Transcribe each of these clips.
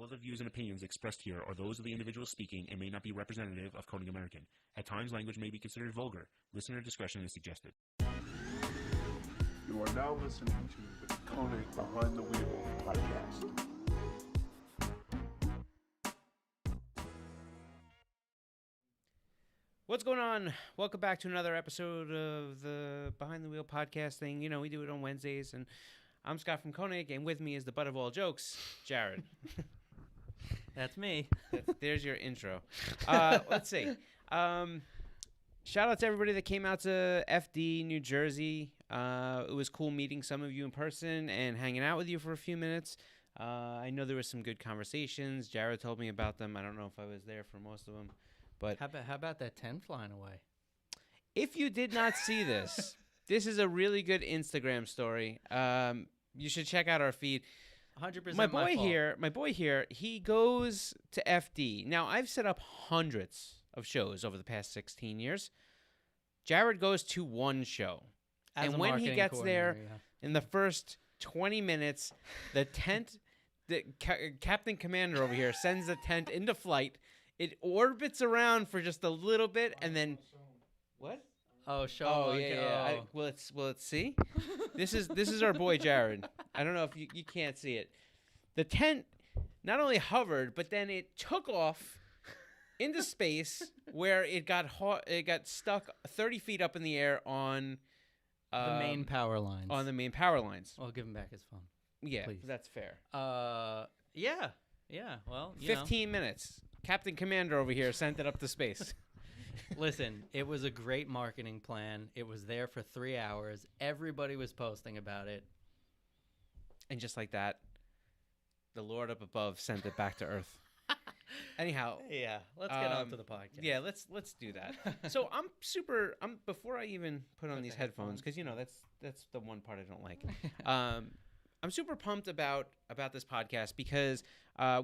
All the views and opinions expressed here are those of the individual speaking and may not be representative of Konig American. At times, language may be considered vulgar. Listener discretion is suggested. You are now listening to the Konig Behind the Wheel podcast. What's going on? Welcome back to another episode of the Behind the Wheel podcast thing. You know, we do it on Wednesdays, and I'm Scott from Konig, and with me is the butt of all jokes, Jared. That's me. There's your intro. Let's see. Shout out to everybody that came out to FD, New Jersey. It was cool meeting some of you in person and hanging out with you for a few minutes. I know there were some good conversations. Jared told me about them. I don't know if I was there for most of them. But how about that 10 flying away? If you did not see this, this is a really good Instagram story. You should check out our feed. 100% my boy here, he goes to FD. Now, I've set up hundreds of shows over the past 16 years. Jared goes to one show. And when he gets there, in the first 20 minutes, the tent, Captain Commander over here sends the tent into flight. It orbits around for just a little bit, and then what? Oh, show. Oh, yeah. Will it see? This is our boy Jared. I don't know if you can't see it. The tent not only hovered, but then it took off into space where it got stuck 30 feet up in the air on the main power lines. On the main power lines. I'll give him back his phone. Yeah, please. That's fair. Yeah. Well, 15 minutes. Captain Commander over here sent it up to space. Listen, it was a great marketing plan. It was there for 3 hours. Everybody was posting about it. And just like that, the Lord up above sent it back to Earth. Anyhow, yeah, let's get on to the podcast. Yeah, let's do that. So I'm before I even put on these headphones, because that's the one part I don't like. I'm super pumped about this podcast because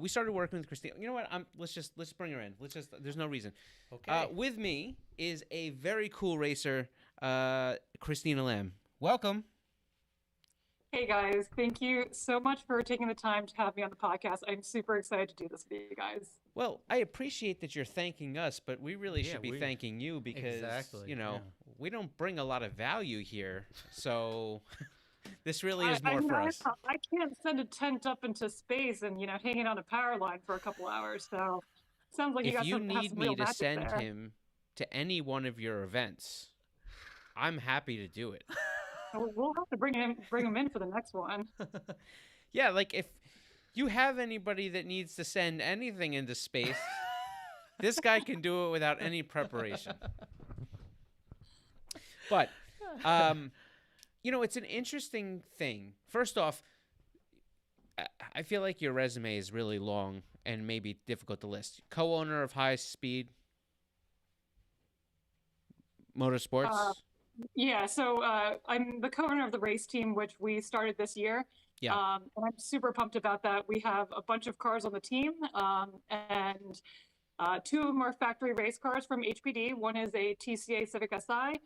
we started working with Christina. You know what? Let's bring her in. There's no reason. Okay. With me is a very cool racer, Christina LAM. Welcome. Hey guys, thank you so much for taking the time to have me on the podcast. I'm super excited to do this with you guys. Well, I appreciate that you're thanking us, but we really should be thanking you because we don't bring a lot of value here. So this really is more for us. I can't send a tent up into space and hanging on a power line for a couple hours. So sounds like if you need me to send him to any one of your events, I'm happy to do it. We'll have to bring him in for the next one. Yeah, like if you have anybody that needs to send anything into space, this guy can do it without any preparation. But, it's an interesting thing. First off, I feel like your resume is really long and maybe difficult to list. Co-owner of Hi-Speed Motorsports. Yeah, so I'm the co-owner of the race team, which we started this year. Yeah. And I'm super pumped about that. We have a bunch of cars on the team, and two of them are factory race cars from HPD. One is a TCA Civic Si.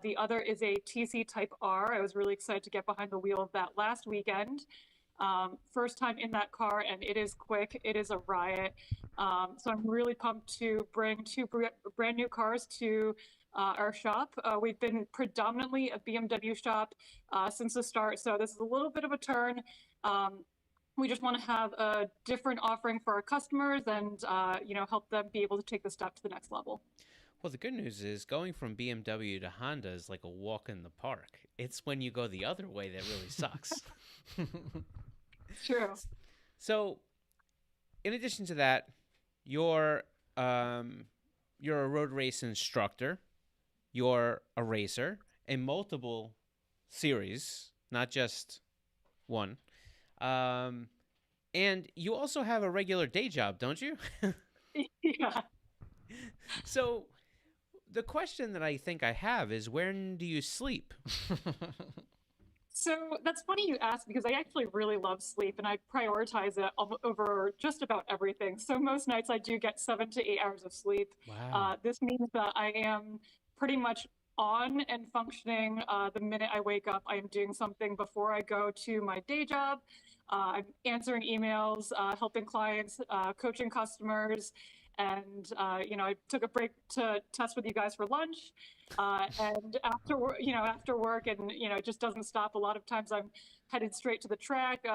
The other is a TC Type R. I was really excited to get behind the wheel of that last weekend. First time in that car, and it is quick. It is a riot. So I'm really pumped to bring two brand new cars to our shop. We've been predominantly a BMW shop since the start, so this is a little bit of a turn. We just want to have a different offering for our customers and help them be able to take the step to the next level. Well, the good news is going from BMW to Honda is like a walk in the park. It's when you go the other way that really sucks. True. So, in addition to that, you're a road race instructor. You're a racer in multiple series, not just one. And you also have a regular day job, don't you? Yeah. So the question that I think I have is, when do you sleep? So that's funny you ask, because I actually really love sleep and I prioritize it over just about everything. So most nights I do get 7 to 8 hours of sleep. Wow. This means that I am pretty much on and functioning the minute I wake up. I am doing something before I go to my day job. I'm answering emails, helping clients, coaching customers. And, I took a break to test with you guys for lunch. And after work, and, it just doesn't stop. A lot of times I'm headed straight to the track.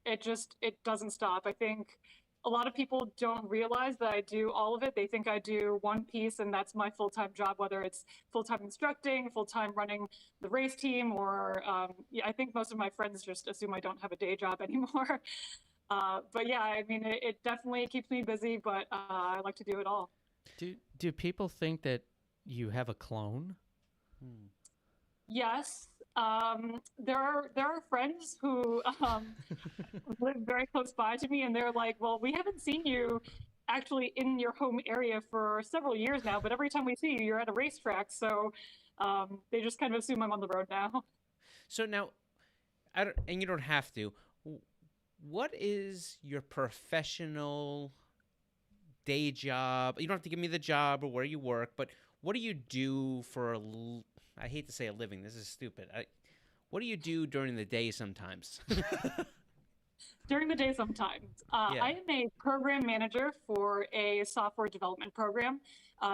It doesn't stop. I think a lot of people don't realize that I do all of it. They think I do one piece and that's my full-time job, whether it's full-time instructing, full-time running the race team, or I think most of my friends just assume I don't have a day job anymore. But yeah, I mean, it definitely keeps me busy, but I like to do it all. Do people think that you have a clone? Yes. There are friends who live very close by to me, and they're like, well, we haven't seen you actually in your home area for several years now, but every time we see you, you're at a racetrack. So they just kind of assume I'm on the road now. So now, and you don't have to, what is your professional day job? You don't have to give me the job or where you work, but what do you do for I hate to say a living. This is stupid. What do you do during the day sometimes? During the day sometimes. I am a program manager for a software development program.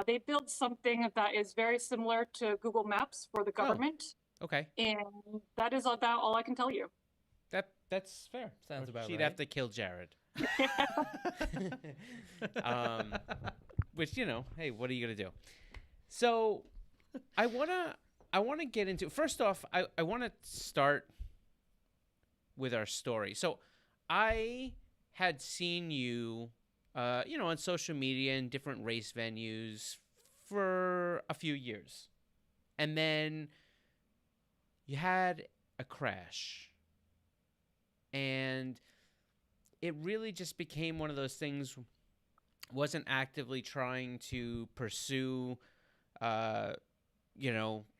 They build something that is very similar to Google Maps for the government. Oh, okay. And that is about all I can tell you. That's fair. Sounds about right. She'd have to kill Jared. Which, hey, what are you going to do? So I want to get into, first off, I want to start with our story. So I had seen you, on social media and different race venues for a few years. And then you had a crash. And it really just became one of those things, wasn't actively trying to pursue,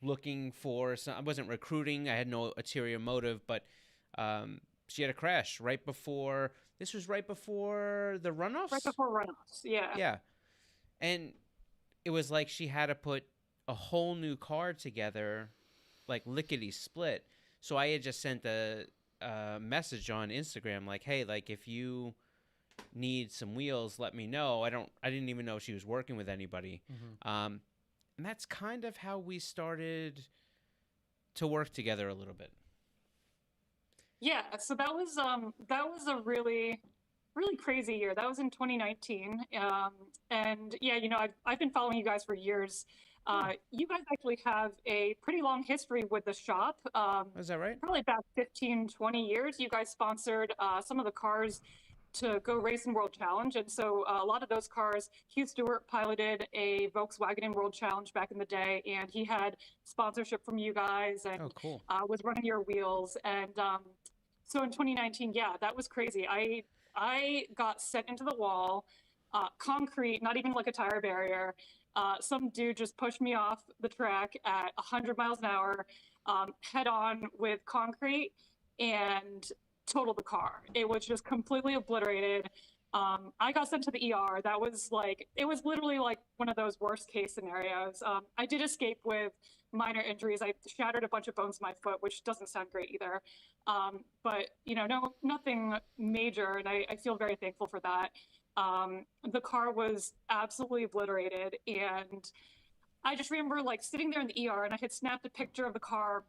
looking for some, I wasn't recruiting. I had no ulterior motive, but she had a crash right before the runoffs? Right before runoffs, yeah. Yeah. And it was like she had to put a whole new car together, like lickety split. So I had just sent a message on Instagram like, hey, like if you need some wheels, let me know. I didn't even know she was working with anybody. Mm-hmm. And that's kind of how we started to work together a little bit. Yeah, so that was a really, really crazy year. That was in 2019. And yeah, I've been following you guys for years. You guys actually have a pretty long history with the shop. Is that right? Probably about 15, 20 years. You guys sponsored some of the cars to go race in World Challenge. And so a lot of those cars, Hugh Stewart piloted a Volkswagen in World Challenge back in the day, and he had sponsorship from you guys and cool. Was running your wheels. And so in 2019, yeah, that was crazy. I got sent into the wall, concrete, not even like a tire barrier. Some dude just pushed me off the track at 100 miles an hour, head on with concrete, and totaled the car. It was just completely obliterated. I got sent to the ER. It was literally like one of those worst case scenarios. I did escape with minor injuries. I shattered a bunch of bones in my foot, which doesn't sound great either. But nothing major, and I feel very thankful for that. The car was absolutely obliterated, and I just remember like sitting there in the ER, and I had snapped a picture of the car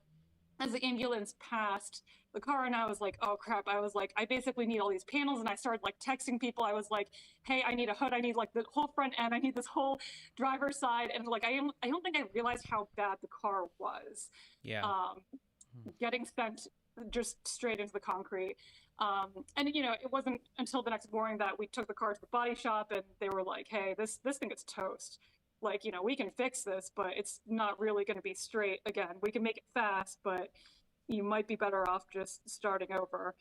as the ambulance passed the car, and I was like, oh crap. I was like, I basically need all these panels, and I started like texting people. I was like, hey, I need a hood, I need like the whole front end, I need this whole driver's side. And like I don't think I realized how bad the car was. Yeah. Getting sent just straight into the concrete. And it wasn't until the next morning that we took the car to the body shop, and they were like, hey, this thing is toast. Like, we can fix this, but it's not really going to be straight again. We can make it fast, but you might be better off just starting over.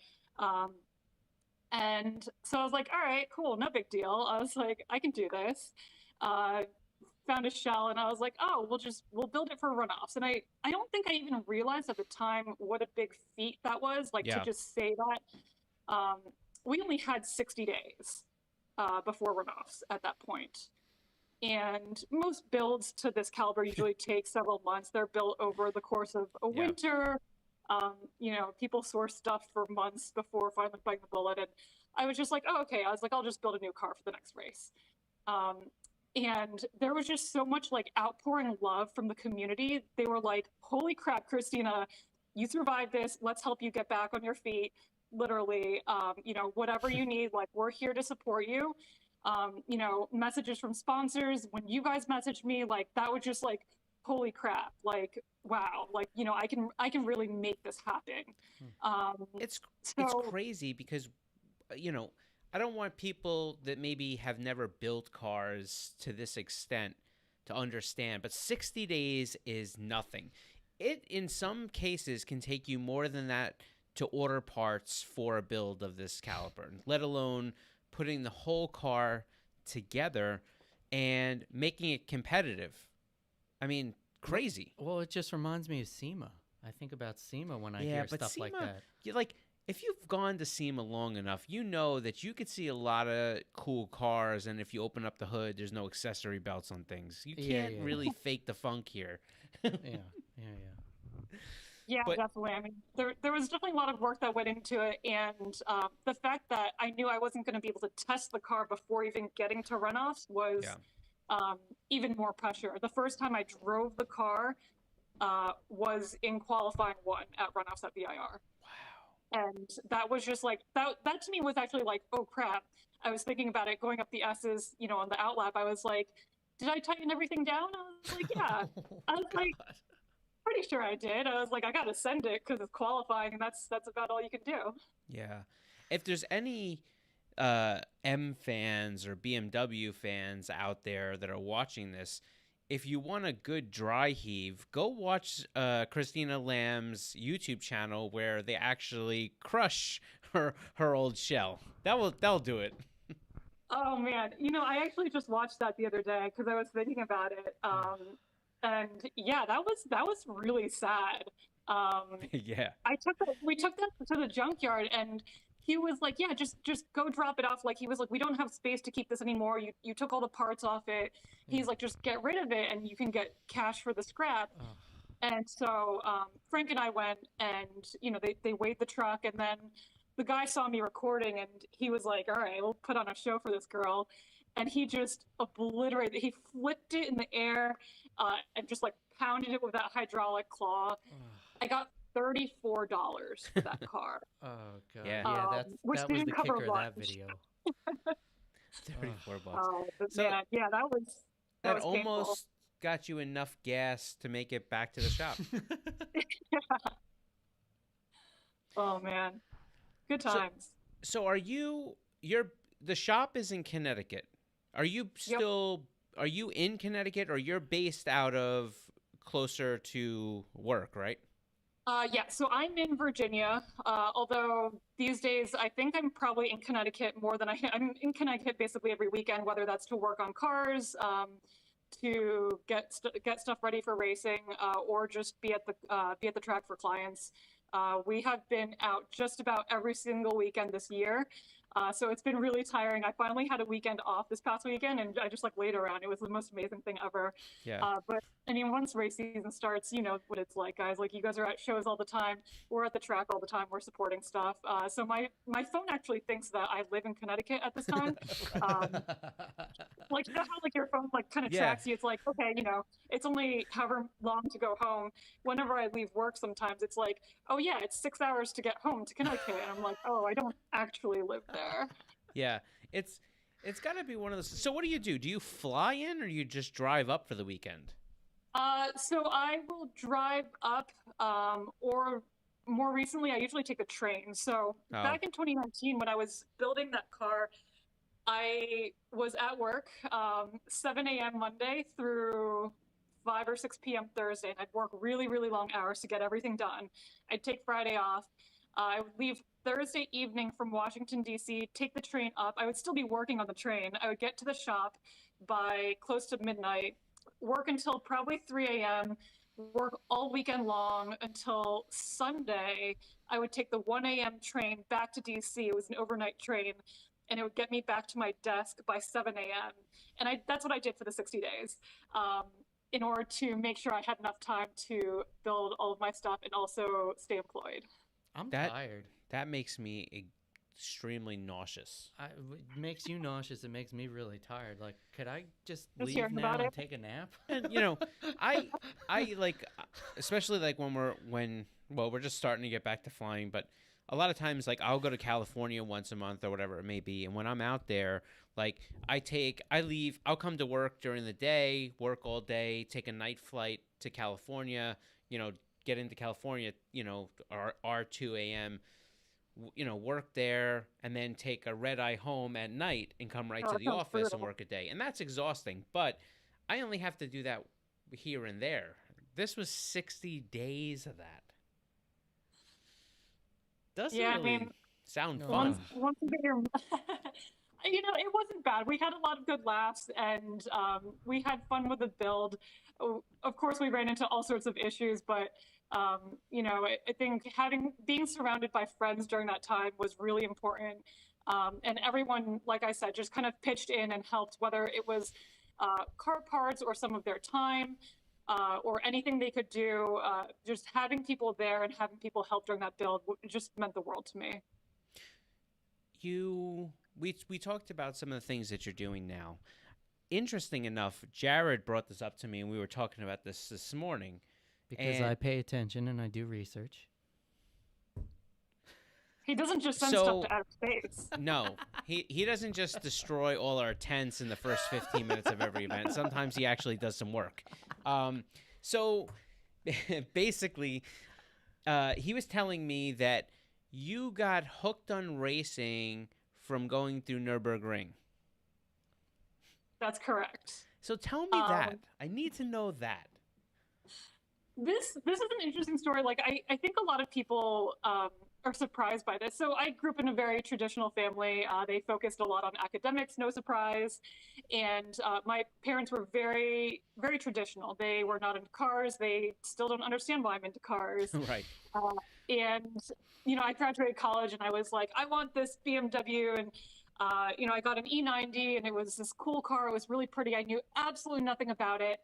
And so I was like, all right, cool, no big deal. I was like, I can do this. Found a shell, and I was like, oh, we'll build it for runoffs. And I don't think I even realized at the time what a big feat that was, to just say that. We only had 60 days before runoffs at that point. And most builds to this caliber usually take several months. They're built over the course of a winter. You know, people source stuff for months before finally biting the bullet. And I was just like, oh, okay. I was like, I'll just build a new car for the next race. And there was just so much like outpouring love from the community. They were like, holy crap, Christina, you survived this. Let's help you get back on your feet. Literally, you know, whatever you need, like, we're here to support you. You know, messages from sponsors. When you guys messaged me, like, that was just like, holy crap, like, wow, like, you know, I can really make this happen. It's crazy because, you know, I don't want people that maybe have never built cars to this extent to understand, but 60 days is nothing. It, in some cases, can take you more than that to order parts for a build of this caliber, let alone putting the whole car together and making it competitive. I mean, crazy. Well, it just reminds me of SEMA. I think about SEMA when I hear stuff SEMA, like that. Like, if you've gone to SEMA long enough, you know that you could see a lot of cool cars, and if you open up the hood, there's no accessory belts on things. You can't really fake the funk here. Yeah, But, definitely. I mean, there was definitely a lot of work that went into it, and the fact that I knew I wasn't going to be able to test the car before even getting to runoffs was even more pressure. The first time I drove the car was in qualifying one at runoffs at VIR. And that was just like, that to me was actually like, oh crap. I was thinking about it going up the S's, you know, on the outlap. I was like, did I tighten everything down? I was like, yeah. I was like, pretty sure I did. I was like, I got to send it because it's qualifying, and that's about all you can do. Yeah. If there's any M fans or BMW fans out there that are watching this, if you want a good dry heave, go watch Christina Lamb's YouTube channel where they actually crush her old shell. That'll do it. Oh man, you know, I actually just watched that the other day because I was thinking about it. And yeah, that was really sad. Yeah. We took that to the junkyard, and he was like, yeah, just go drop it off. Like, he was like, we don't have space to keep this anymore. You took all the parts off it. He's like, just get rid of it and you can get cash for the scrap. And so Frank and I went, and, you know, they weighed the truck, and then the guy saw me recording, and he was like, all right, we'll put on a show for this girl. And he just obliterated it. He flipped it in the air and just like pounded it with that hydraulic claw. I got $34 for that car. Oh god. Yeah. That was the kicker of that video. $34. So, man, yeah, that was almost painful. got you enough gas to make it back to the shop. Oh man, good times. So are the shop is in Connecticut? Are you still? Yep. Are you in Connecticut, or you're based out of closer to work, right? Yeah, so I'm in Virginia, although these days I think I'm probably in Connecticut more than I'm in Connecticut basically every weekend, whether that's to work on cars, to get stuff ready for racing, or just be at the track for clients. We have been out just about every single weekend this year. So it's been really tiring. I finally had a weekend off this past weekend, and I just like laid around. It was the most amazing thing ever. Yeah. But I mean, once race season starts, you know what it's like, guys. Like, you guys are at shows all the time. We're at the track all the time. We're supporting stuff. So my phone actually thinks that I live in Connecticut at this time. Like, you know how like your phone like kind of tracks you. It's like, okay, you know, it's only however long to go home. Whenever I leave work, sometimes it's like, oh yeah, it's 6 hours to get home to Connecticut, and I'm like, oh, I don't actually live there. Yeah, it's got to be one of those. So what do? Do you fly in, or you just drive up for the weekend? So I will drive up, or more recently, I usually take the train. So back in 2019, when I was building that car, I was at work 7 a.m. Monday through 5 or 6 p.m. Thursday, and I'd work really, really long hours to get everything done. I'd take Friday off. I would leave Thursday evening from Washington, D.C., take the train up. I would still be working on the train. I would get to the shop by close to midnight, work until probably 3 a.m., work all weekend long until Sunday. I would take the 1 a.m. train back to D.C. It was an overnight train. and it would get me back to my desk by 7 a.m. And that's what I did for the 60 days. In order to make sure I had enough time to build all of my stuff and also stay employed. I'm tired. That makes me extremely nauseous. It makes you nauseous. It makes me really tired. Like, could I just Just leave hearing now about and it. take a nap? And I like, especially like when we're just starting to get back to flying, but a lot of times, like, I'll go to California once a month or whatever it may be, and when I'm out there, like, I'll come to work during the day, work all day, take a night flight to California, get into California, our 2 a.m., work there, and then take a red eye home at night and come right Oh, to that the sounds office and brutal. work a day. And that's exhausting, but I only have to do that here and there. This was 60 days of that. Doesn't Yeah, I really mean, sound No. fun. once you get your, it wasn't bad. We had a lot of good laughs, and we had fun with the build. Of course, we ran into all sorts of issues, but I think being surrounded by friends during that time was really important. And everyone, like I said, just kind of pitched in and helped, whether it was car parts or some of their time. Or anything they could do, just having people there and having people help during that build just meant the world to me. We talked about some of the things that you're doing now. Interesting enough, Jared brought this up to me, and we were talking about this morning. Because And- I pay attention and I do research. He doesn't just send So- stuff to outer space. No, he doesn't just destroy all our tents in the first 15 minutes of every event. Sometimes he actually does some work. So basically, he was telling me that you got hooked on racing from going through Nürburgring. That's correct. So tell me that. I need to know that. This is an interesting story. Like I think a lot of people are surprised by this. So I grew up in a very traditional family. They focused a lot on academics, no surprise. And my parents were very, very traditional. They were not into cars. They still don't understand why I'm into cars. Right. And I graduated college and I was like, I want this BMW. And I got an E90 and it was this cool car. It was really pretty. I knew absolutely nothing about it.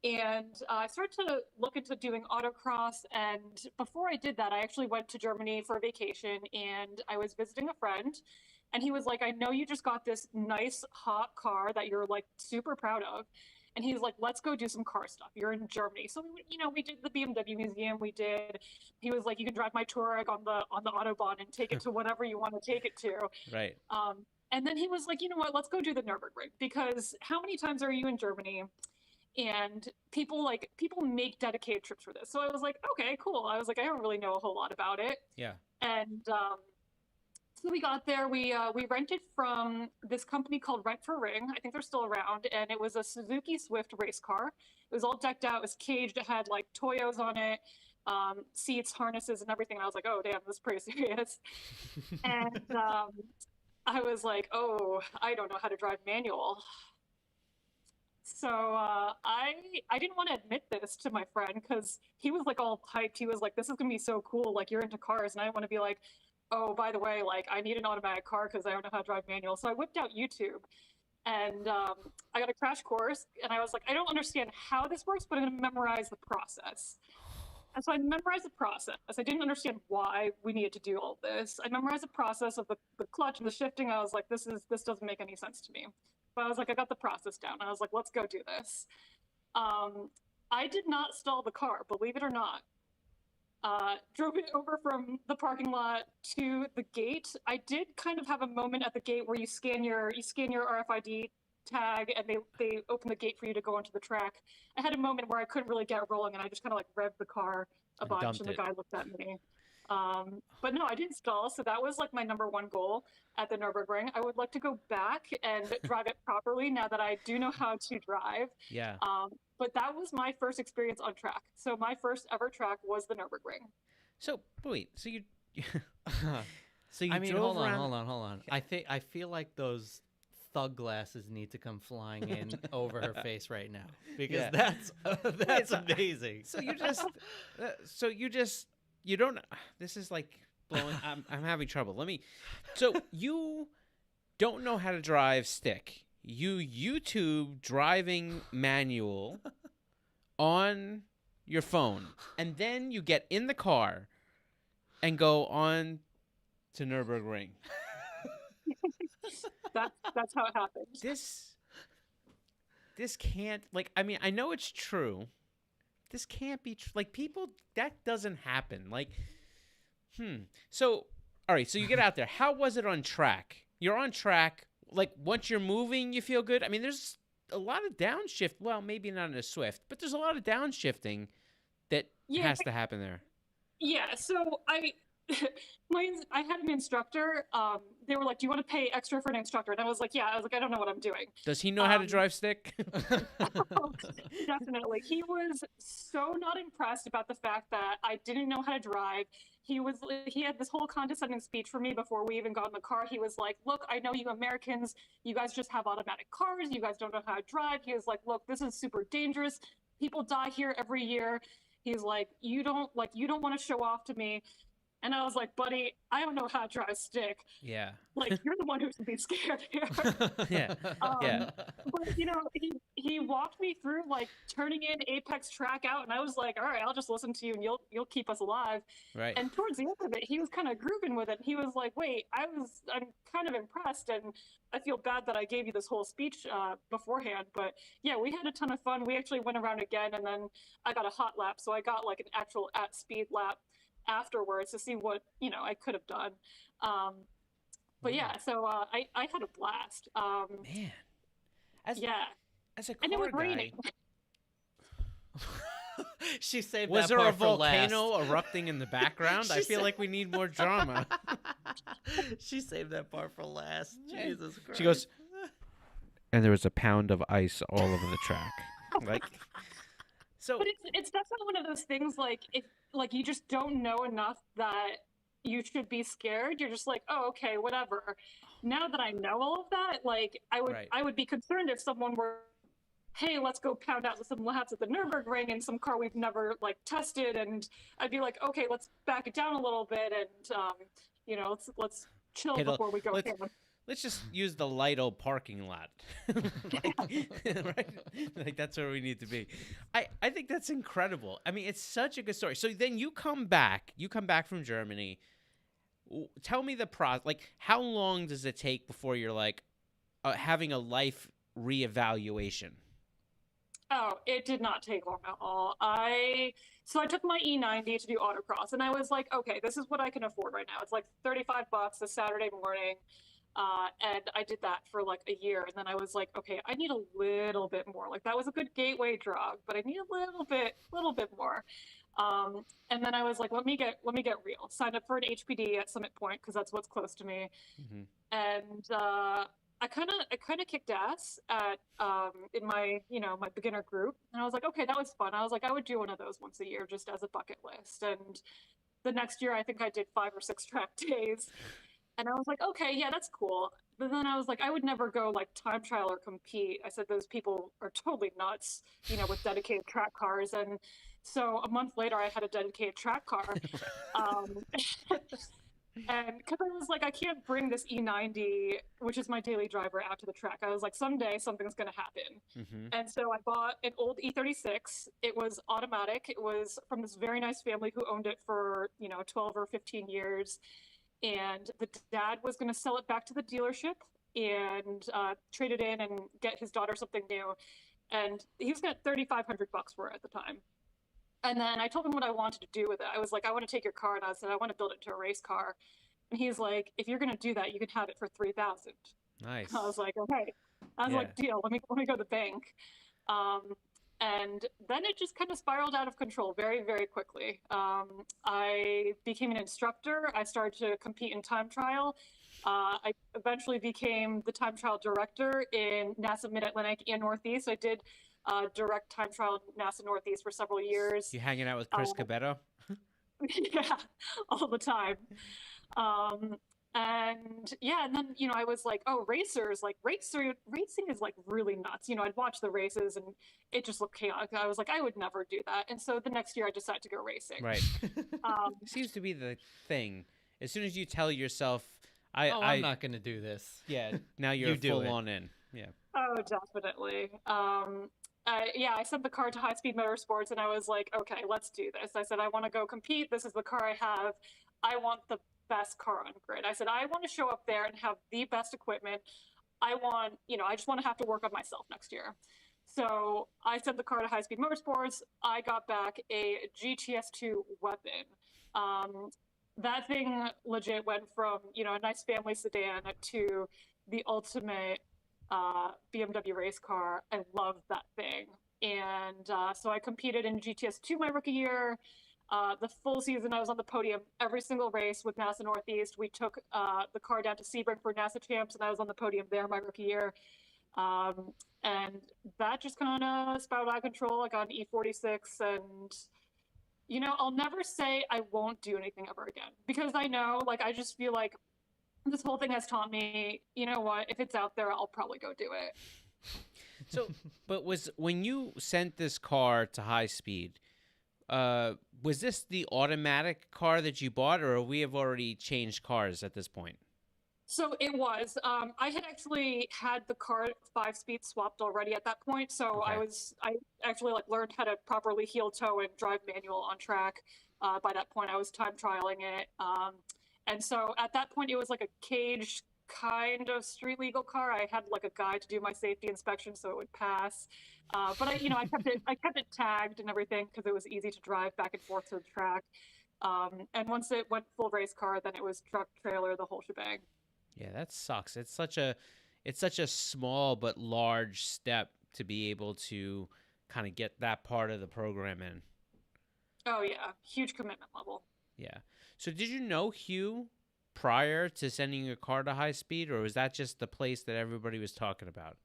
And I started to look into doing autocross. And before I did that, I actually went to Germany for a vacation and I was visiting a friend. And he was like, I know you just got this nice hot car that you're like super proud of. And he's like, let's go do some car stuff. You're in Germany. So, we did the BMW museum. He was like, you can drive my Touareg on the Autobahn and take it to whatever you want to take it to. Right. And then he was like, you know what, let's go do the Nürburgring, because how many times are you in Germany? And people make dedicated trips for this. So I was like, okay, cool. I was like, I don't really know a whole lot about it. Yeah. And so we got there. We rented from this company called Rent for Ring. I think they're still around. And it was a Suzuki Swift race car. It was all decked out. It was caged. It had like Toyos on it, seats, harnesses, and everything. And I was like, oh, damn, this is pretty serious. And I was like, oh, I don't know how to drive manual. So I didn't want to admit this to my friend because he was like all hyped. He was like, this is going to be so cool. Like, you're into cars. And I didn't want to be like, oh, by the way, like, I need an automatic car because I don't know how to drive manual. So I whipped out YouTube and I got a crash course. And I was like, I don't understand how this works, but I'm going to memorize the process. And so I memorized the process. I didn't understand why we needed to do all this. I memorized the process of the clutch and the shifting. I was like, this doesn't make any sense to me. But I was like, I got the process down. I was like, let's go do this. I did not stall the car, believe it or not. Drove it over from the parking lot to the gate. I did kind of have a moment at the gate where you scan your RFID tag and they open the gate for you to go onto the track. I had a moment where I couldn't really get rolling and I just kind of like revved the car a And bunch dumped and the it. guy looked at me. But no, I didn't stall. So that was like my number one goal at the Nürburgring. I would like to go back and drive it properly now that I do know how to drive. Yeah. But that was my first experience on track. So my first ever track was the Nürburgring. So wait. So you. So you I mean, drove hold around. on. I feel like those thug glasses need to come flying in over her face right now because Yeah. that's amazing. So you don't. This is like blowing. I'm having trouble. So you don't know how to drive stick, you YouTube driving manual on your phone, and then you get in the car and go on to Nürburgring. That's how it happened. This can't, like, I mean, I know it's true. This can't be like, people, that doesn't happen. Like, So, all right, so you get out there. How was it on track? You're on track. Like, once you're moving, you feel good? I mean, there's a lot of downshift. Well, maybe not in a Swift, but there's a lot of downshifting that has to happen there. Yeah, so I had an instructor. They were like, "Do you want to pay extra for an instructor?" And I was like, "Yeah." I was like, "I don't know what I'm doing." Does he know how to drive stick? Definitely. He was so not impressed about the fact that I didn't know how to drive. He had this whole condescending speech for me before we even got in the car. He was like, "Look, I know you Americans, you guys just have automatic cars. You guys don't know how to drive." He was like, "Look, this is super dangerous. People die here every year." He's like, you don't want to show off to me." And I was like, "Buddy, I don't know how to drive stick. Yeah. Like, you're the one who should be scared here." Yeah. But, he walked me through, like, turning in Apex track out, and I was like, "All right, I'll just listen to you, and you'll keep us alive." Right. And towards the end of it, he was kind of grooving with it. He was like, "Wait, I'm kind of impressed, and I feel bad that I gave you this whole speech beforehand." But yeah, we had a ton of fun. We actually went around again, and then I got a hot lap, so I got like an actual at speed lap afterwards to see what I could have done. But yeah, so I had a blast. Man, as a car and it was guy, raining. She saved was that there a part for last. volcano erupting in the background? I feel like we need more drama. She saved that part for last. Jesus Christ. She goes, and there was a pound of ice all over the track. Like, so. But it's definitely one of those things, like, if you just don't know enough that you should be scared. You're just like, "Oh, okay, whatever." Now that I know all of that, like, I would be concerned if someone were, "Hey, let's go pound out some laps at the Nürburgring in some car we've never like tested," and I'd be like, "Okay, let's back it down a little bit and let's chill before we go." Let's just use the Lido parking lot. Right? Like, that's where we need to be. I think that's incredible. I mean, it's such a good story. So then you come back from Germany. Tell me the process. Like, how long does it take before you're like having a life reevaluation? Oh, it did not take long at all. So I took my E90 to do autocross, and I was like, okay, this is what I can afford right now. It's like $35 a Saturday morning. And I did that for like a year, and then I was like, okay, I need a little bit more. Like, that was a good gateway drug, but I need a little bit more. And then I was like, let me get real. Signed up for an HPD at Summit Point because that's what's close to me. Mm-hmm. And I kind of kicked ass at in my my beginner group, and I was like, okay, that was fun. I was like, I would do one of those once a year just as a bucket list. And the next year, I think I did 5 or 6 track days. And I was like, okay, yeah, that's cool. But then I was like, I would never go like time trial or compete. I said, those people are totally nuts, with dedicated track cars. And so a month later, I had a dedicated track car. And because I was like, I can't bring this E90, which is my daily driver, out to the track. I was like, someday something's going to happen. Mm-hmm. And so I bought an old E36. It was automatic. It was from this very nice family who owned it for, 12 or 15 years. And the dad was going to sell it back to the dealership and trade it in and get his daughter something new. And he was getting $3,500 for it at the time. And then I told him what I wanted to do with it. I was like, I want to take your car, and I said, I want to build it into a race car. And he's like, if you're going to do that, you can have it for $3,000. Nice. I was like, okay. I was like, deal. Let me go to the bank. And then it just kind of spiraled out of control very, very quickly. I became an instructor. I started to compete in time trial. I eventually became the time trial director in NASA Mid-Atlantic and Northeast. I did direct time trial in NASA Northeast for several years. You hanging out with Chris Cabetto? Yeah, all the time. And then, I was like, oh, racers, like racing is like really nuts. I'd watch the races and it just looked chaotic. I was like, I would never do that. And so the next year I decided to go racing. Right. Seems to be the thing. As soon as you tell yourself, I'm not going to do this. Yeah, now you're You do full it. on in. Yeah. Oh, definitely. I sent the car to Hi-Speed Motorsports and I was like, okay, let's do this. I said, I want to go compete. This is the car I have. I want the best car on grid. I said, I want to show up there and have the best equipment. I just want to have to work on myself next year. So I sent the car to Hi-Speed Motorsports. I got back a GTS2 weapon. That thing legit went from, a nice family sedan to the ultimate BMW race car. I love that thing. And so I competed in GTS2 my rookie year. The full season, I was on the podium every single race with NASA Northeast. We took the car down to Sebring for NASA Champs, and I was on the podium there my rookie year. And that just kind of spiraled out of control. I got an E46, and I'll never say I won't do anything ever again, because I know, I just feel like this whole thing has taught me, you know what, if it's out there, I'll probably go do it. So, but when you sent this car to High Speed, was this the automatic car that you bought, or we have already changed cars at this point? So it was. I had actually had the car 5-speed swapped already at that point. So Okay. I actually learned how to properly heel toe and drive manual on track. By that point, I was time trialing it. And so at that point, it was like a cage kind of street legal car. I had a guy to do my safety inspection so it would pass. But I kept it tagged and everything because it was easy to drive back and forth to the track. And once it went full race car, then it was truck, trailer, the whole shebang. Yeah, that sucks. It's such a small but large step to be able to kind of get that part of the program in. Oh yeah, huge commitment level. Yeah. So did you know Hugh prior to sending your car to High Speed, or was that just the place that everybody was talking about?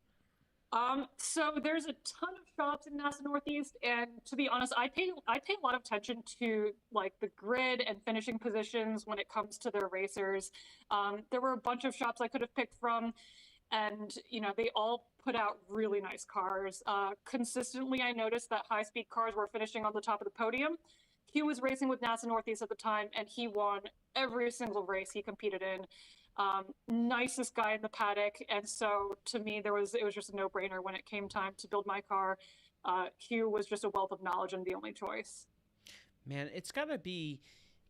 So there's a ton of shops in NASA Northeast, and to be honest, I pay a lot of attention to the grid and finishing positions when it comes to their racers. There were a bunch of shops I could have picked from, and they all put out really nice cars. Consistently, I noticed that high-speed cars were finishing on the top of the podium. He was racing with NASA Northeast at the time, and he won every single race he competed in. Nicest guy in the paddock, and so to me it was just a no-brainer when it came time to build my car. Hugh was just a wealth of knowledge and the only choice. Man, it's got to be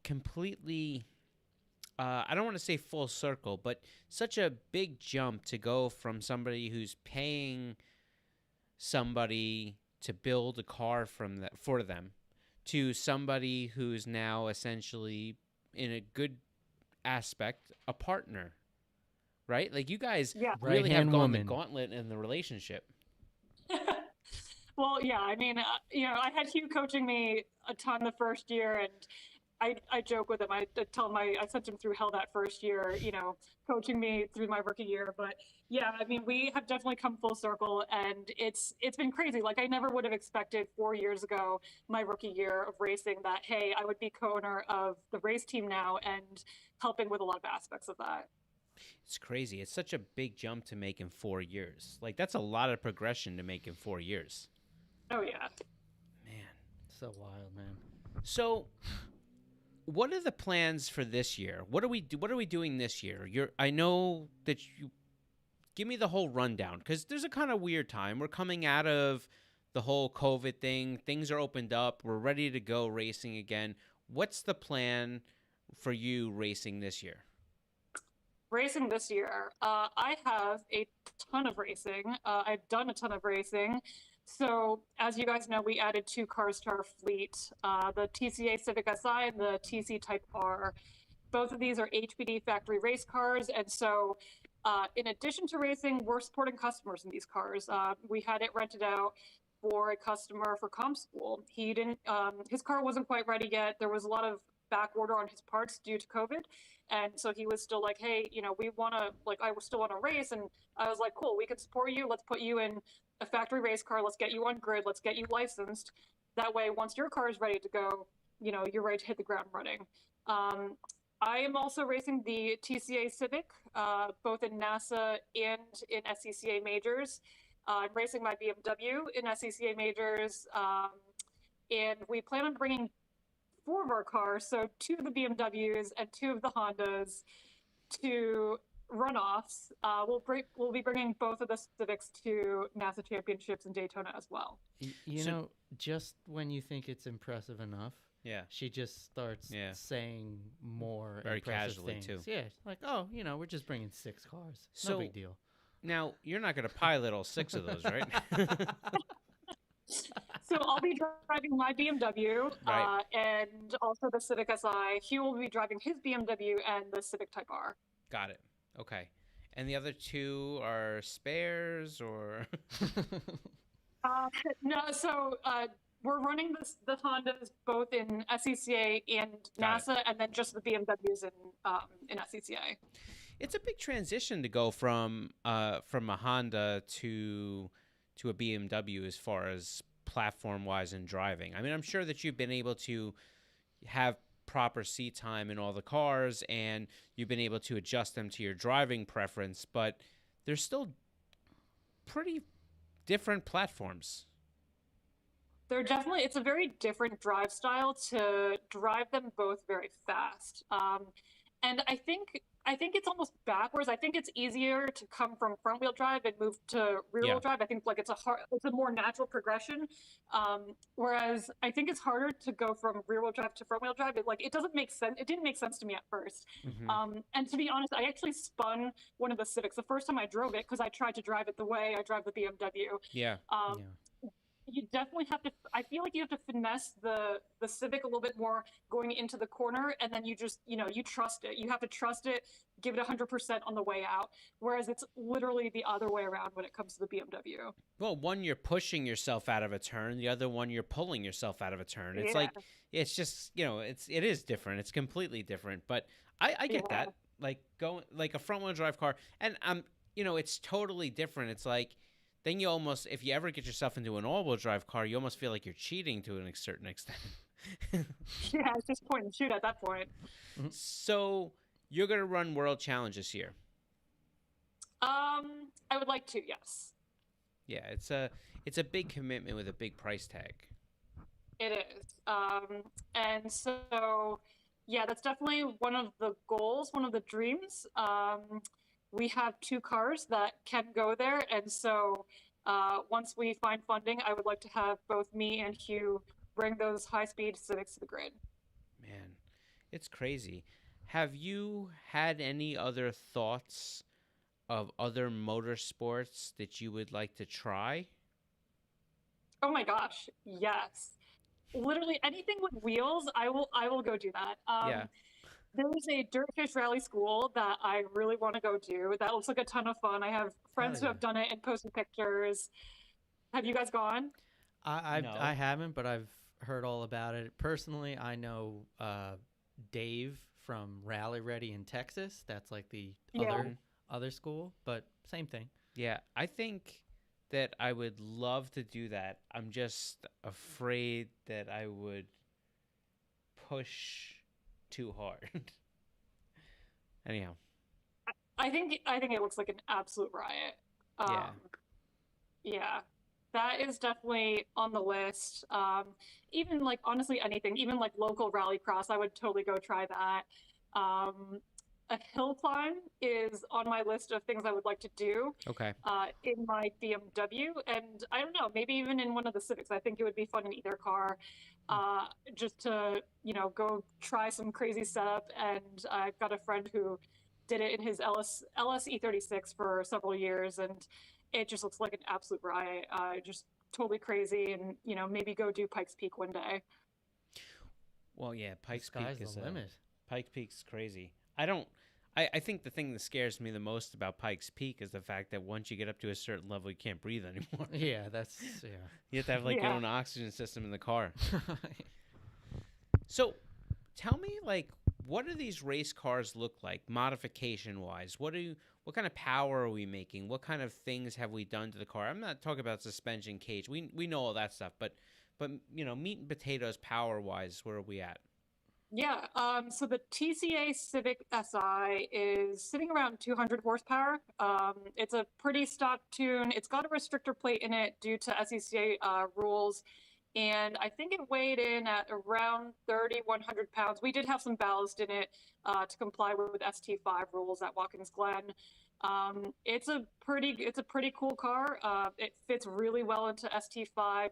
completely I don't want to say full circle, but such a big jump to go from somebody who's paying somebody to build a car for them to somebody who's now essentially, in a good aspect, a partner, right? You guys really have gone the gauntlet in the relationship. Well, yeah, I mean, I had Hugh coaching me a ton the first year, and I joke with him. I tell him I sent him through hell that first year, coaching me through my rookie year. But yeah, I mean, we have definitely come full circle, and it's been crazy. I never would have expected 4 years ago, my rookie year of racing, that, hey, I would be co-owner of the race team now and helping with a lot of aspects of that. It's crazy. It's such a big jump to make in 4 years. That's a lot of progression to make in 4 years. Oh, yeah. Man. So wild, man. So what are the plans for this year? What are we doing this year? I know that you give me the whole rundown, because there's a kind of weird time. We're coming out of the whole COVID thing. Things are opened up. We're ready to go racing again. What's the plan for you racing this year? Racing this year, I have a ton of racing. I've done a ton of racing. So as you guys know, we added 2 cars to our fleet, the TCA Civic Si and the TC Type R. Both of these are HPD factory race cars. And so in addition to racing, we're supporting customers in these cars. We had it rented out for a customer for comp school. He didn't, his car wasn't quite ready yet. There was a lot of back order on his parts due to COVID. And so he was still like, hey, we want to, I still want to race. And I was like, cool, we can support you. Let's put you in a factory race car. Let's get you on grid. Let's get you licensed. That way, once your car is ready to go, you're ready to hit the ground running. I am also racing the TCA Civic, both in NASA and in SCCA majors. I'm racing my BMW in SCCA majors. And we plan on bringing 4 of our cars, so 2 of the BMWs and 2 of the Hondas, to runoffs, we'll be bringing both of the Civics to NASA Championships in Daytona as well. You know, just when you think it's impressive enough, she just starts saying more very impressive casually things. too. Yeah, like, oh, you know, we're just bringing 6 cars. So, no big deal. Now, you're not going to pilot all 6 of those, right? So I'll be driving my BMW Right. and also the Civic Si. Hugh will be driving his BMW and the Civic Type R. Got it. Okay. And the other 2 are spares or? No, so we're running the Hondas both in SCCA and NASA, and then just the BMWs in SCCA. It's a big transition to go from a Honda to a BMW as far as platform-wise and driving. I mean, I'm sure that you've been able to have proper seat time in all the cars, and you've been able to adjust them to your driving preference, but they're still pretty different platforms. They're definitely, it's a very different drive style to drive them both very fast. And I think it's almost backwards. I think it's easier to come from front wheel drive and move to rear wheel drive. I think like it's a more natural progression. Whereas I think it's harder to go from rear wheel drive to front wheel drive. It doesn't make sense. It didn't make sense to me at first. And to be honest, I actually spun one of the Civics the first time I drove it because I tried to drive it the way I drive the BMW. You definitely have to, I feel like you have to finesse the Civic a little bit more going into the corner, and then you just, you trust it. You have to trust it, give it 100% on the way out, whereas it's literally the other way around when it comes to the BMW. Well, one, you're pushing yourself out of a turn. The other one, you're pulling yourself out of a turn. It's like, it's just, it is different. It's completely different. But I get that. Like going, like a front wheel drive car, and it's totally different. It's like, then you almost, if you ever get yourself into an all-wheel drive car, you almost feel like you're cheating to a certain extent. Yeah, it's just point and shoot at that point. So you're going to run World Challenge this year? I would like to, yes. Yeah, it's a big commitment with a big price tag. It is. And so, yeah, that's definitely one of the goals, one of the dreams. We have 2 cars that can go there, and so once we find funding, I would like to have both me and Hugh bring those high-speed Civics to the grid. Man, it's crazy. Have you had any other thoughts of other motorsports that you would like to try? Oh my gosh, yes. Literally anything with wheels, I will go do that. There's a Dirtfish Rally school that I really want to go do. That looks like a ton of fun. I have friends who have done it and posted pictures. Have you guys gone? I haven't, but I've heard all about it. Personally, I know Dave from Rally Ready in Texas. That's like the other school, but same thing. Yeah, I think that I would love to do that. I'm just afraid that I would push too hard. Anyhow, I think it looks like an absolute riot. Yeah, that is definitely on the list. Even like honestly anything, even like local rallycross, I would totally go try that. A hill climb is on my list of things I would like to do. Okay. In my BMW, and I don't know, maybe even in one of the Civics. I think it would be fun in either car. Just to, go try some crazy setup. And I've got a friend who did it in his LS E36 for several years, and it just looks like an absolute riot. Just totally crazy, and, maybe go do Pikes Peak one day. Well, yeah, Pikes Peak is the limit. Pikes Peak's crazy. I think the thing that scares me the most about Pikes Peak is the fact that once you get up to a certain level, you can't breathe anymore. Yeah, You have to have your own oxygen system in the car. So, tell me, what do these race cars look like, modification-wise? What kind of power are we making? What kind of things have we done to the car? I'm not talking about suspension, cage. We know all that stuff, but meat and potatoes, power-wise, where are we at? Yeah, so the TCA Civic Si is sitting around 200 horsepower. It's a pretty stock tune. It's got a restrictor plate in it due to SCCA rules. and I think it weighed in at around 3,100 pounds. We did have some ballast in it to comply with ST5 rules at Watkins Glen. It's a pretty cool car. It fits really well into ST5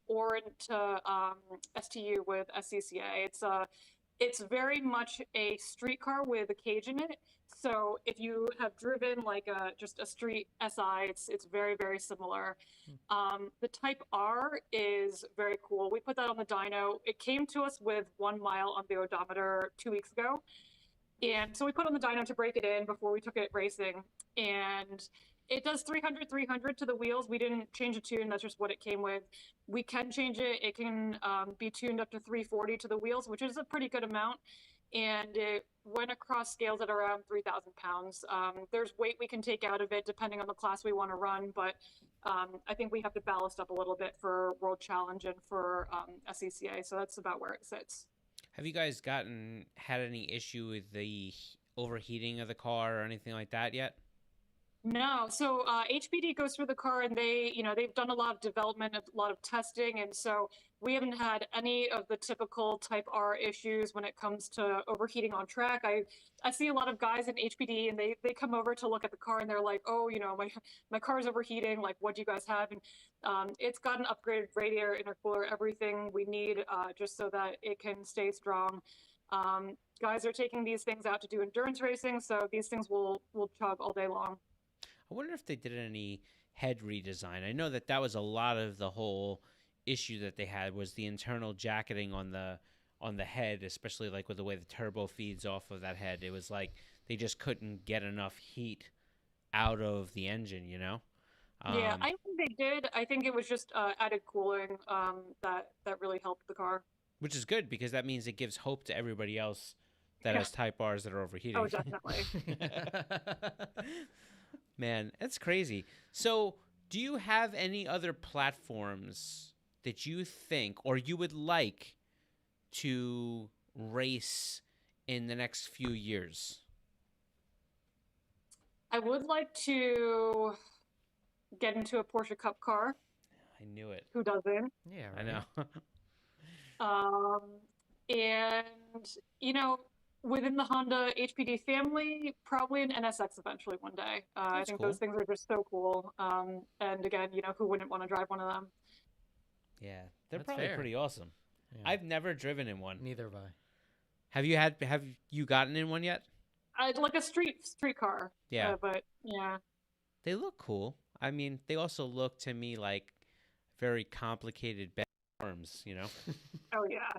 or into STU with SCCA. It's very much a street car with a cage in it. So if you have driven like just a street SI, it's very, very similar. The Type R is very cool. We put that on the dyno. It came to us with 1 mile on the odometer 2 weeks ago. And so we put on the dyno to break it in before we took it racing. And it does 300 to the wheels. We didn't change the tune. That's just what it came with. We can change it. It can be tuned up to 340 to the wheels, which is a pretty good amount. And it went across scales at around 3,000 pounds. There's weight we can take out of it depending on the class we want to run, but I think we have to ballast up a little bit for World Challenge and for SCCA, so that's about where it sits. Have you guys had any issue with the overheating of the car or anything like that yet? No. So HPD goes through the car, and they've done a lot of development, a lot of testing, and so we haven't had any of the typical Type R issues when it comes to overheating on track. I see a lot of guys in HPD, and they come over to look at the car, and they're like, oh, my car's overheating. Like, what do you guys have? And it's got an upgraded radiator, intercooler, everything we need just so that it can stay strong. Guys are taking these things out to do endurance racing, so these things will chug all day long. I wonder if they did any head redesign. I know that was a lot of the whole issue that they had was the internal jacketing on the head, especially like with the way the turbo feeds off of that head. It was like they just couldn't get enough heat out of the engine, Yeah, I think they did. I think it was just added cooling that really helped the car. Which is good because that means it gives hope to everybody else that has Type Rs that are overheating. Oh, definitely. Man, that's crazy. So, do you have any other platforms that you think or you would like to race in the next few years? I would like to get into a Porsche Cup car. I knew it. Who doesn't? Yeah, right. I know. And, within the Honda HPD family, probably an NSX eventually one day. I think those things are just so cool. And again, who wouldn't want to drive one of them? Yeah, they're probably pretty awesome. Yeah. I've never driven in one. Neither have I. Have you gotten in one yet? I'd like a street car. Yeah. But yeah. They look cool. I mean, they also look to me like very complicated arms, Oh, yeah.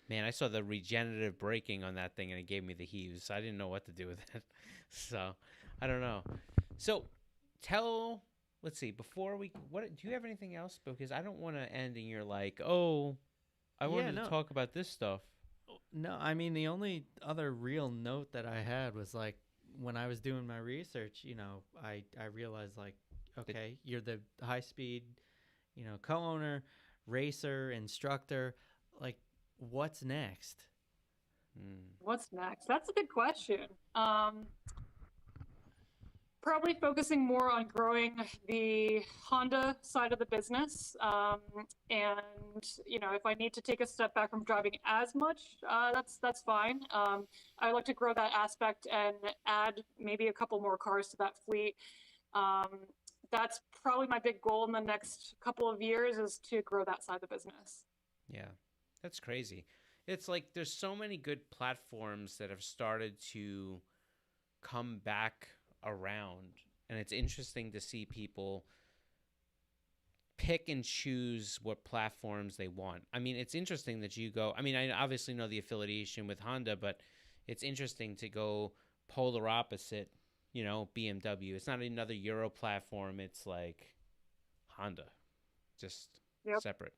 Man, I saw the regenerative braking on that thing, and it gave me the heaves. I didn't know what to do with it. So, I don't know. So, let's see, before do you have anything else? Because I don't want to end and you're like, oh, I wanted to talk about this stuff. No, I mean, the only other real note that I had was like, when I was doing my research, I realized like, okay, you're the high-speed, co-owner, racer, instructor, like, what's next? What's next? That's a good question. Probably focusing more on growing the Honda side of the business. And, if I need to take a step back from driving as much, that's fine. I like to grow that aspect and add maybe a couple more cars to that fleet. That's probably my big goal in the next couple of years is to grow that side of the business. Yeah. That's crazy. It's like there's so many good platforms that have started to come back around. And it's interesting to see people pick and choose what platforms they want. I mean, it's interesting that you go, I mean, I obviously know the affiliation with Honda, but it's interesting to go polar opposite, BMW. It's not another Euro platform. It's like Honda, just separate.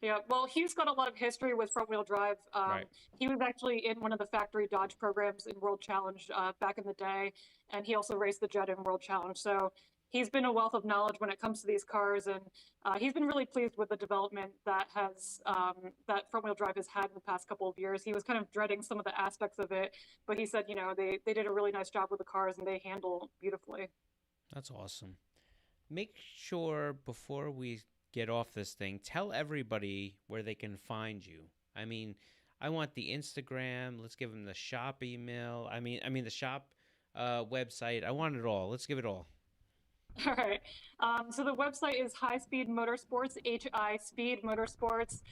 Yeah, well, he's got a lot of history with front-wheel drive. Right. He was actually in one of the factory Dodge programs in World Challenge back in the day, and he also raced the Jet in World Challenge. So he's been a wealth of knowledge when it comes to these cars, and he's been really pleased with the development that that front-wheel drive has had in the past couple of years. He was kind of dreading some of the aspects of it, but he said, they did a really nice job with the cars, and they handle beautifully. That's awesome. Make sure before we get off this thing, tell everybody where they can find you. I mean, I want the Instagram. Let's give them the shop email. I mean the shop website. I want it all. Let's give it all. All right. So the website is Highspeed Motorsports, Hi-Speed Motorsports.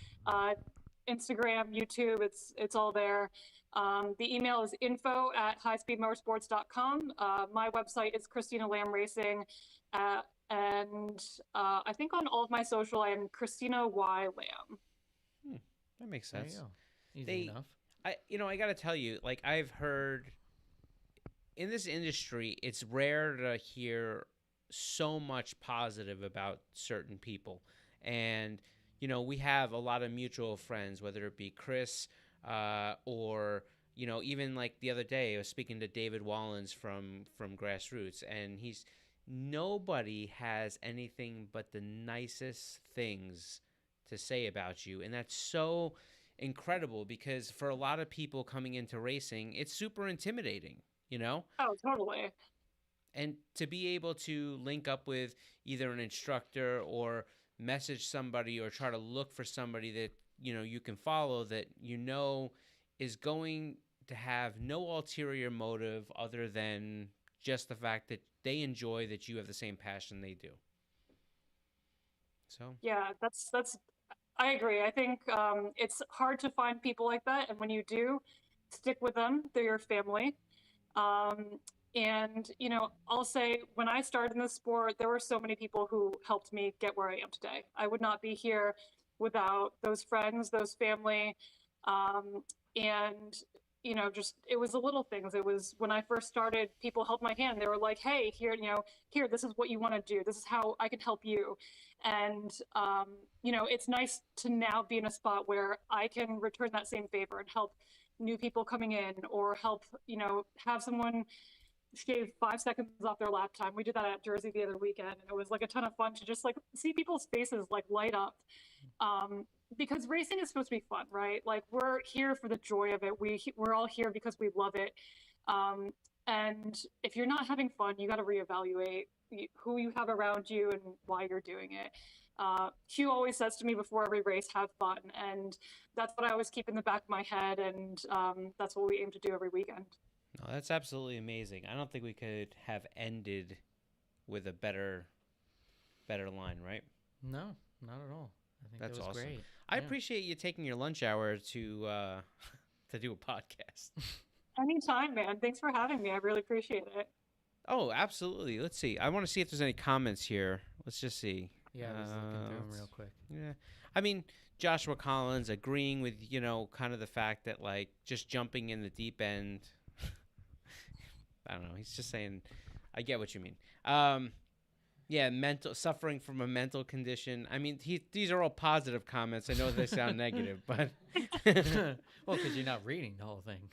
Instagram, YouTube, it's all there. The email is info@highspeedmotorsports.com. My website is Christina LAM Racing. And I think on all of my social, I am Christina Y LAM. That makes sense. There you go. Easy enough. I got to tell you, like, I've heard in this industry, it's rare to hear so much positive about certain people. And, we have a lot of mutual friends, whether it be Chris or, even like the other day, I was speaking to David Wallens from Grassroots, and nobody has anything but the nicest things to say about you. And that's so incredible, because for a lot of people coming into racing, it's super intimidating, Oh, totally. And to be able to link up with either an instructor or message somebody or try to look for somebody that, you can follow that, is going to have no ulterior motive other than just the fact that they enjoy that you have the same passion they do. So yeah, that's I agree. I think it's hard to find people like that, and when you do, stick with them. They're your family. And I'll say, when I started in the sport, there were so many people who helped me get where I am today. I would not be here without those friends, those family, and just, it was the little things. It was when I first started, people held my hand. They were like, hey, here, this is what you want to do. This is how I can help you. And, it's nice to now be in a spot where I can return that same favor and help new people coming in, or help, have someone shave 5 seconds off their lap time. We did that at Jersey the other weekend, and it was like a ton of fun to just like see people's faces like light up. Because racing is supposed to be fun, right? Like, we're here for the joy of it. We're all here because we love it. And if you're not having fun, you got to reevaluate who you have around you and why you're doing it. Hugh always says to me before every race, have fun. And that's what I always keep in the back of my head. And that's what we aim to do every weekend. No, that's absolutely amazing. I don't think we could have ended with a better line, right? No, not at all. I think that's that was awesome. Great. I appreciate you taking your lunch hour to do a podcast. Anytime, man. Thanks for having me. I really appreciate it. Oh, absolutely. Let's see. I want to see if there's any comments here. Let's just see. Yeah, I was looking through them real quick. Yeah. I mean, Joshua Collins agreeing with, kind of the fact that, like, just jumping in the deep end. I don't know. He's just saying, I get what you mean. Yeah, suffering from a mental condition. I mean, these are all positive comments. I know they sound negative, but well, because you're not reading the whole thing.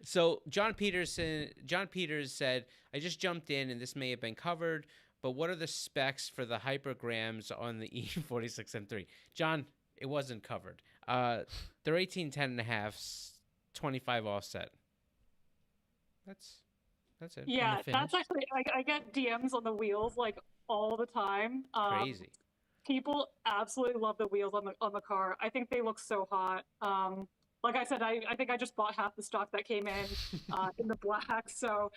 So John Peters said, I just jumped in, and this may have been covered, but what are the specs for the hypergrams on the E46 M3? John, it wasn't covered. They're 1810.5s, 25 offset. That's it. Yeah, that's actually, I get DMs on the wheels like all the time. Crazy. People absolutely love the wheels on the car. I think they look so hot. Like I said, I think I just bought half the stock that came in the black. So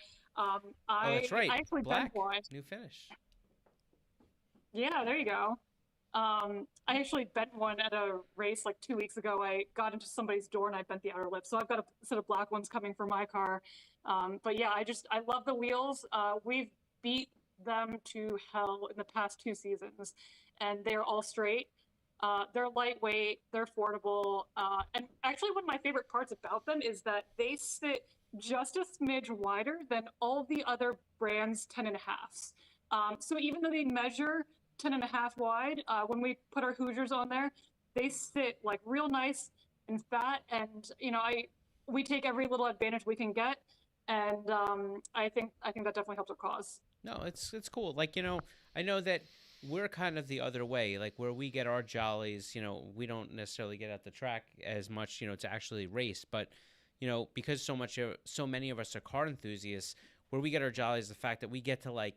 that's right. I actually black, bent one. new finish. Yeah, there you go. I actually bent one at a race like 2 weeks ago. I got into somebody's door and I bent the outer lip. So I've got a set of black ones coming for my car. But yeah, I love the wheels. We've beat them to hell in the past 2 seasons, and they're all straight. They're lightweight, they're affordable. And actually one of my favorite parts about them is that they sit just a smidge wider than all the other brands' 10.5s. So even though they measure 10.5 wide, when we put our Hoosiers on there, they sit like real nice and fat. And, we take every little advantage we can get. And I think that definitely helps our cause. No, it's cool. Like, I know that we're kind of the other way, like where we get our jollies, we don't necessarily get at the track as much, to actually race. But, because so many of us are car enthusiasts, where we get our jollies, the fact that we get to like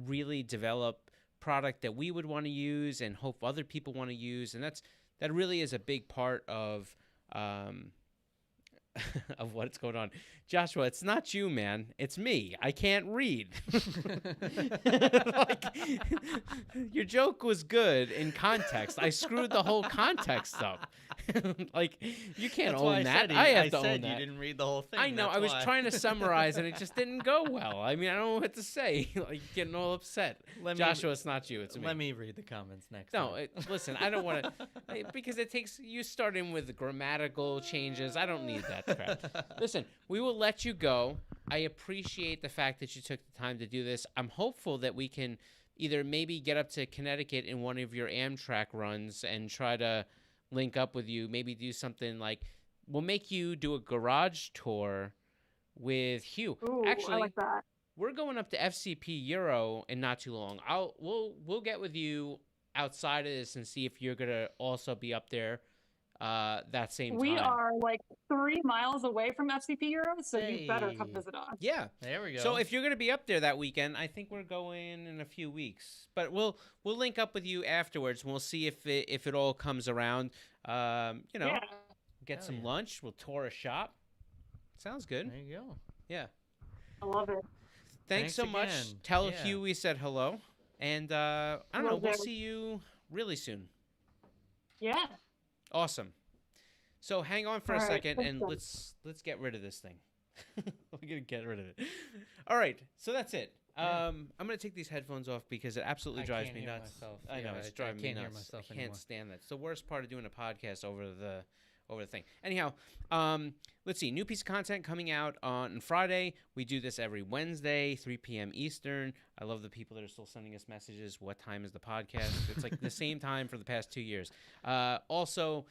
really develop product that we would want to use and hope other people want to use, and that really is a big part of of what's going on. Joshua, it's not you, man. It's me. I can't read. Like, your joke was good in context. I screwed the whole context up. Like, you can't own that. I have to own that. You didn't read the whole thing. I know. I was trying to summarize, and it just didn't go well. I mean, I don't know what to say. Like, getting all upset. Joshua, it's not you. It's me. Let me read the comments next No, time. Listen, I don't want to, because it takes, you start in with grammatical changes. I don't need that crap. Listen, we will let you go. I appreciate the fact that you took the time to do this. I'm hopeful that we can either maybe get up to Connecticut in one of your Amtrak runs and try to link up with you. Maybe do something like, we'll make you do a garage tour with Hugh. Ooh, Actually, I like that. we're going up to FCP Euro in not too long. We'll get with you outside of this and see if you're gonna also be up there that same time. We are like 3 miles away from FCP Euro, so you better come visit us. Yeah, there we go. So if you're gonna be up there that weekend, I think we're going in a few weeks. But we'll link up with you afterwards, and we'll see if it all comes around. Get some lunch. We'll tour a shop. Sounds good. There you go. Yeah. I love it. Thanks so much. again. Tell Hugh we said hello. And I don't know, we'll see you really soon. Yeah. Awesome. So hang on for All a right, second, and thanks, let's get rid of this thing. We're gonna get rid of it. All right, so that's it. I'm gonna take these headphones off because it absolutely drives me nuts. I know, it's driving me nuts. Hear myself I can't anymore. stand that. It's the worst part of doing a podcast over the thing. Anyhow, let's see. New piece of content coming out on Friday. We do this every Wednesday, 3 p.m. Eastern. I love the people that are still sending us messages. What time is the podcast? It's like the same time for the past 2 years. Also,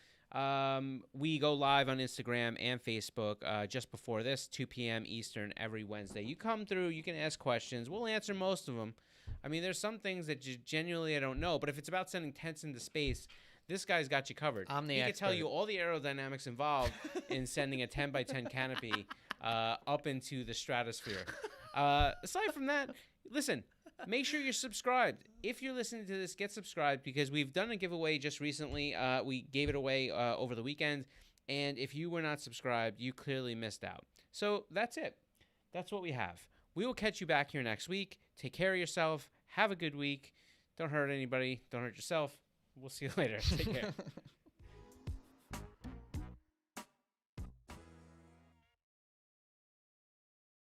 we go live on Instagram and Facebook just before this, 2 p.m. Eastern every Wednesday. You come through, you can ask questions. We'll answer most of them. I mean, there's some things that genuinely I don't know, but if it's about sending tents into space, this guy's got you covered. I'm the He can expert. tell you all the aerodynamics involved in sending a 10 by 10 canopy up into the stratosphere. Aside from that, listen, make sure you're subscribed. If you're listening to this, get subscribed because we've done a giveaway just recently. We gave it away over the weekend. And if you were not subscribed, you clearly missed out. So that's it. That's what we have. We will catch you back here next week. Take care of yourself. Have a good week. Don't hurt anybody. Don't hurt yourself. We'll see you later. Take care.